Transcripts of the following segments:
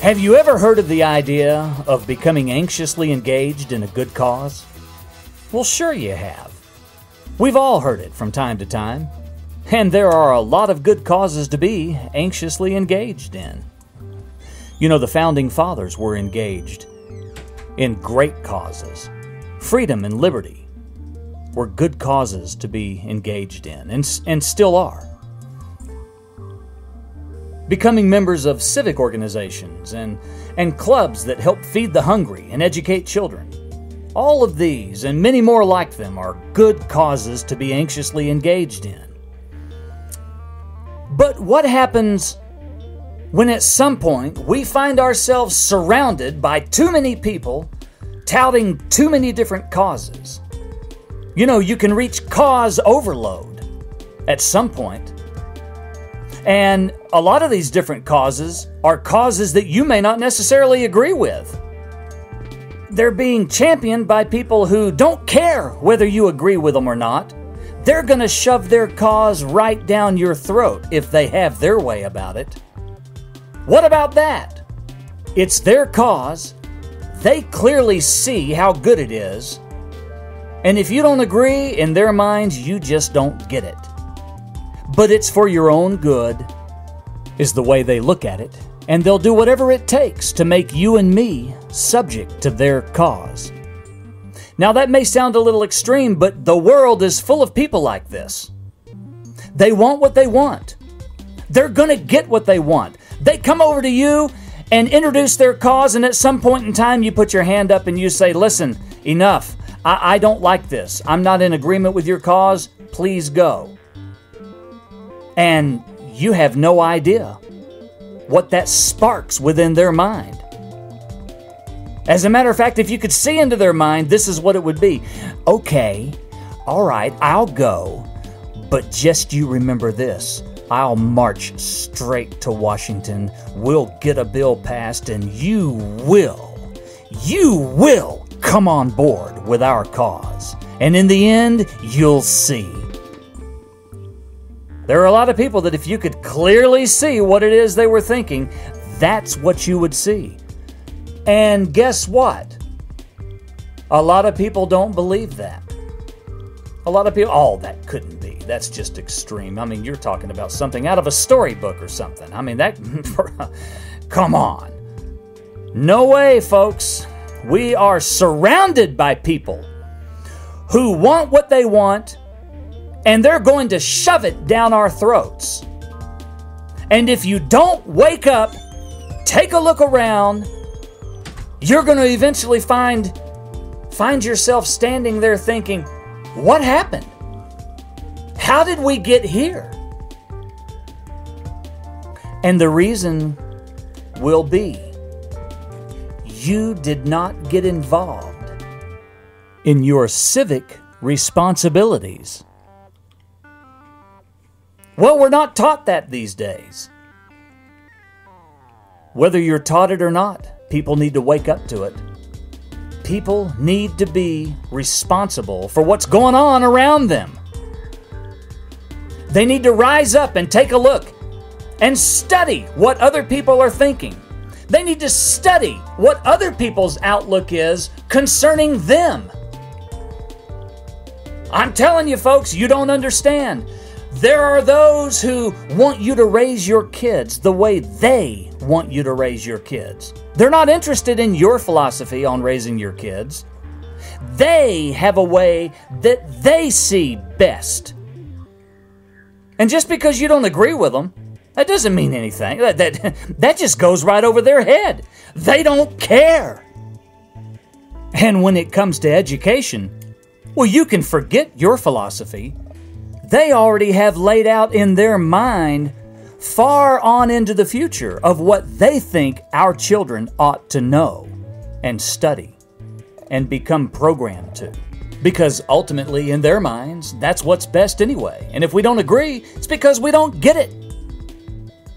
Have you ever heard of the idea of becoming anxiously engaged in a good cause? Well, sure you have. We've all heard it from time to time, and there are a lot of good causes to be anxiously engaged in. You know, the Founding Fathers were engaged in great causes. Freedom and liberty were good causes to be engaged in, and still are. Becoming members of civic organizations and clubs that help feed the hungry and educate children. All of these and many more like them are good causes to be anxiously engaged in. But what happens when at some point we find ourselves surrounded by too many people touting too many different causes? You know, you can reach cause overload at some point. And a lot of these different causes are causes that you may not necessarily agree with. They're being championed by people who don't care whether you agree with them or not. They're going to shove their cause right down your throat if they have their way about it. What about that? It's their cause. They clearly see how good it is. And if you don't agree, in their minds, you just don't get it. But it's for your own good, is the way they look at it, and they'll do whatever it takes to make you and me subject to their cause. Now that may sound a little extreme, but the world is full of people like this. They want what they want. They're going to get what they want. They come over to you and introduce their cause, and at some point in time you put your hand up and you say, listen, enough. I don't like this. I'm not in agreement with your cause. Please go. And you have no idea what that sparks within their mind. As a matter of fact, if you could see into their mind, this is what it would be. Okay, all right, I'll go, but just you remember this. I'll march straight to Washington. We'll get a bill passed, and you will come on board with our cause. And in the end, you'll see. There are a lot of people that if you could clearly see what it is they were thinking, that's what you would see. And guess what? A lot of people don't believe that. A lot of people, oh, that couldn't be. That's just extreme. I mean, you're talking about something out of a storybook or something. I mean, that, come on. No way, folks. We are surrounded by people who want what they want, and they're going to shove it down our throats. And if you don't wake up, take a look around, you're going to eventually find yourself standing there thinking, what happened? How did we get here? And the reason will be, you did not get involved in your civic responsibilities. Well, we're not taught that these days. Whether you're taught it or not, people need to wake up to it. People need to be responsible for what's going on around them. They need to rise up and take a look and study what other people are thinking. They need to study what other people's outlook is concerning them. I'm telling you, folks, you don't understand. There are those who want you to raise your kids the way they want you to raise your kids. They're not interested in your philosophy on raising your kids. They have a way that they see best. And just because you don't agree with them, that doesn't mean anything. That just goes right over their head. They don't care. And when it comes to education, well, you can forget your philosophy. They already have laid out in their mind far on into the future of what they think our children ought to know and study and become programmed to. Because ultimately, in their minds, that's what's best anyway. And if we don't agree, it's because we don't get it.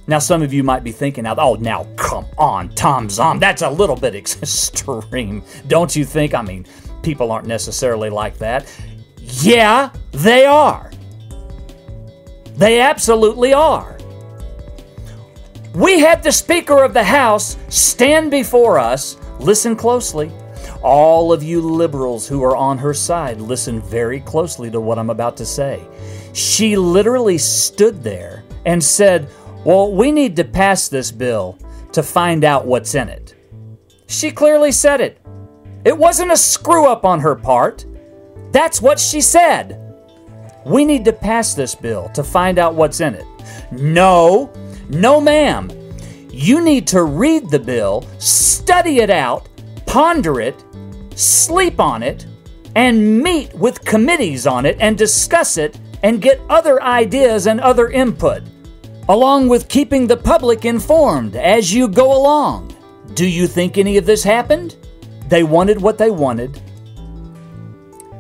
Now, some of you might be thinking, oh, now come on, TomZom, that's a little bit extreme. Don't you think? I mean, people aren't necessarily like that. Yeah, they are. They absolutely are. We had the Speaker of the House stand before us. Listen closely. All of you liberals who are on her side, listen very closely to what I'm about to say. She literally stood there and said, well, we need to pass this bill to find out what's in it. She clearly said it. It wasn't a screw-up on her part. That's what she said. We need to pass this bill to find out what's in it. No, ma'am. You need to read the bill, study it out, ponder it, sleep on it, and meet with committees on it and discuss it and get other ideas and other input, along with keeping the public informed as you go along. Do you think any of this happened? They wanted what they wanted,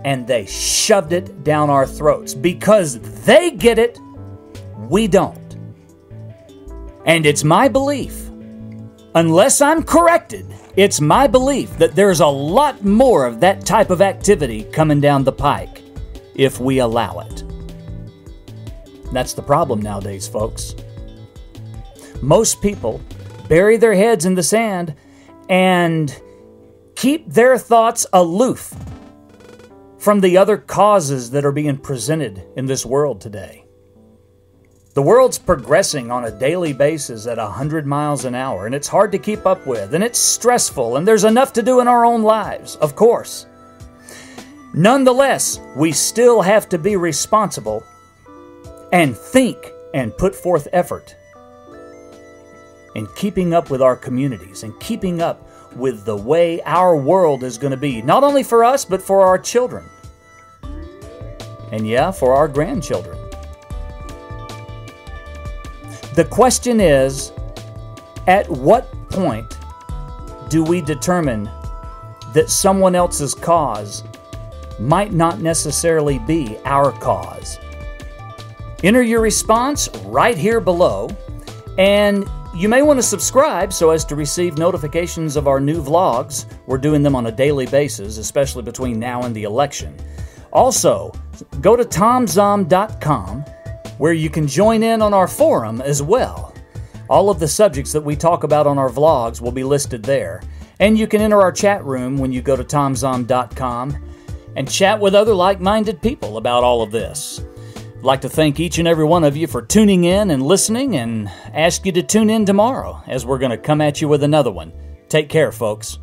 and they shoved it down our throats because they get it, we don't. And it's my belief, unless I'm corrected, it's my belief that there's a lot more of that type of activity coming down the pike if we allow it. That's the problem nowadays, folks. Most people bury their heads in the sand and keep their thoughts aloof from the other causes that are being presented in this world today. The world's progressing on a daily basis at 100 miles an hour, and it's hard to keep up with, and it's stressful, and there's enough to do in our own lives, of course. Nonetheless, we still have to be responsible and think and put forth effort in keeping up with our communities and keeping up with the way our world is going to be, not only for us, but for our children. And yeah, for our grandchildren. The question is, at what point do we determine that someone else's cause might not necessarily be our cause? Enter your response right here below, and you may want to subscribe so as to receive notifications of our new vlogs. We're doing them on a daily basis, especially between now and the election. Also, go to TomZom.com, where you can join in on our forum as well. All of the subjects that we talk about on our vlogs will be listed there. And you can enter our chat room when you go to TomZom.com and chat with other like-minded people about all of this. I'd like to thank each and every one of you for tuning in and listening, and ask you to tune in tomorrow as we're going to come at you with another one. Take care, folks.